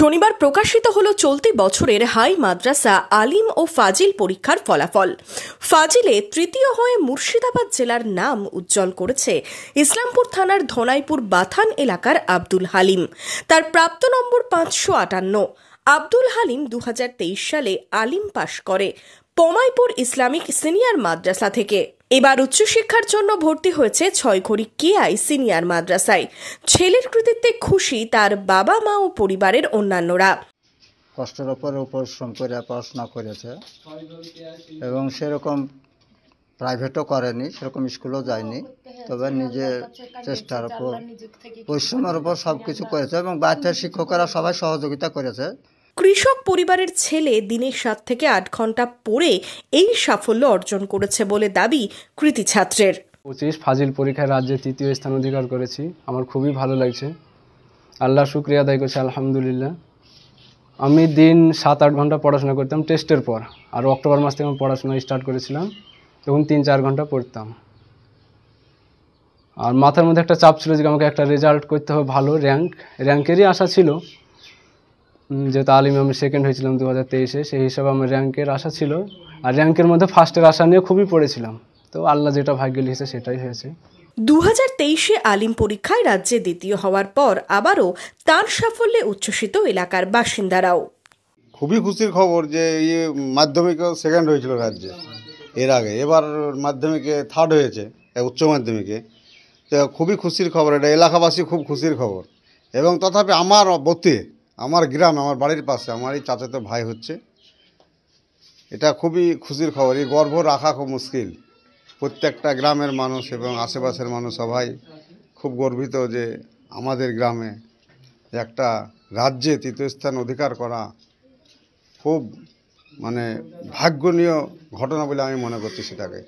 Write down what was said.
শনিবার প্রকাশিত হলো চলতি বছরের হাই মাদ্রাসা আলিম ও ফাজিল পরীক্ষার ফলাফল। ফাজিলে তৃতীয় হয়ে মুর্শিদাবাদ জেলার নাম উজ্জ্বল করেছে ইসলামপুর থানার ধনাইপুর বাথান এলাকার আব্দুল হালিম। তার প্রাপ্ত নম্বর 558। আব্দুল হালিম 2023 সালে আলিম পাশ করে পমাইপুর ইসলামিক সিনিয়র মাদ্রাসা থেকে। এবার উচ্চশিক্ষার জন্য ভর্তি হয়েছে ছয়ঘড়ি কেআই সিনিয়র মাদ্রাসায়। ছেলের কৃতিত্বে খুশি তার বাবা মা ও পরিবারের অন্যান্যরা। কষ্টের উপরে পরিশ্রম করে পড়াশোনা করেছে এবং সেরকম প্রাইভেটও করেনি, সেরকম স্কুলও যায়নি, তবে নিজের চেষ্টার উপর পরিশ্রমের উপর সব কিছু করেছে এবং বাচ্চার শিক্ষকেরা সবাই সহযোগিতা করেছে। কৃষক পরিবারের ছেলে দিনে 7 থেকে 8 ঘন্টা পড়ে এই সাফল্য অর্জন করেছে বলে দাবি কৃতি ছাত্রের। 25 ফাজিল পরীক্ষায় রাজ্যে তৃতীয় স্থান অধিকার করেছি। আমার খুবই ভালো লাগছে, আল্লাহ শুকরিয়া আদায় করছি, আলহামদুলিল্লাহ। আমি দিন 7-8 ঘন্টা পড়াশোনা করতাম টেস্টের পর, আর অক্টোবর মাস থেকে আমি পড়াশোনা স্টার্ট করেছিলাম, তখন 3-4 ঘন্টা পড়তাম। আর মাথার মধ্যে একটা চাপ ছিল যে আমাকে একটা রেজাল্ট করতে হবে, ভালো র্যাঙ্কেরই আশা ছিল, যেহেতু আলিমে আমি সেকেন্ড হয়েছিলাম 2023-এ, সেই হিসাবে আমার র্যাঙ্কের আশা ছিল, আর র্যাঙ্কের মধ্যে ফার্স্টের আশা নিয়ে খুবই পড়েছিলাম। তো আল্লাহ যেটা ভাগ্যে লিখেছে সেটাই হয়েছে। 2023-এ আলিম পরীক্ষায় রাজ্যে দ্বিতীয় হওয়ার পর আবারও তার সাফল্যে উচ্ছ্বসিত এলাকার বাসিন্দারাও। খুবই খুশির খবর যে মাধ্যমিকেও সেকেন্ড হয়েছিল রাজ্যে এর আগে, এবার মাধ্যমিকে থার্ড হয়েছে উচ্চ মাধ্যমিকে। তো খুবই খুশির খবর, এটা এলাকাবাসী খুব খুশির খবর। এবং তথাপি আমার বতে, আমার গ্রাম, আমার বাড়ির পাশে আমার এই চাচাতো ভাই হচ্ছে, এটা খুবই খুশির খবর। এই গর্ব রাখা খুব মুশকিল। প্রত্যেকটা গ্রামের মানুষ এবং আশেপাশের মানুষ সবাই খুব গর্বিত যে আমাদের গ্রামে একটা রাজ্যে তৃতীয় স্থান অধিকার করা খুব ভাগ্যনীয় ঘটনা বলে আমি মনে করছি সেটাকে।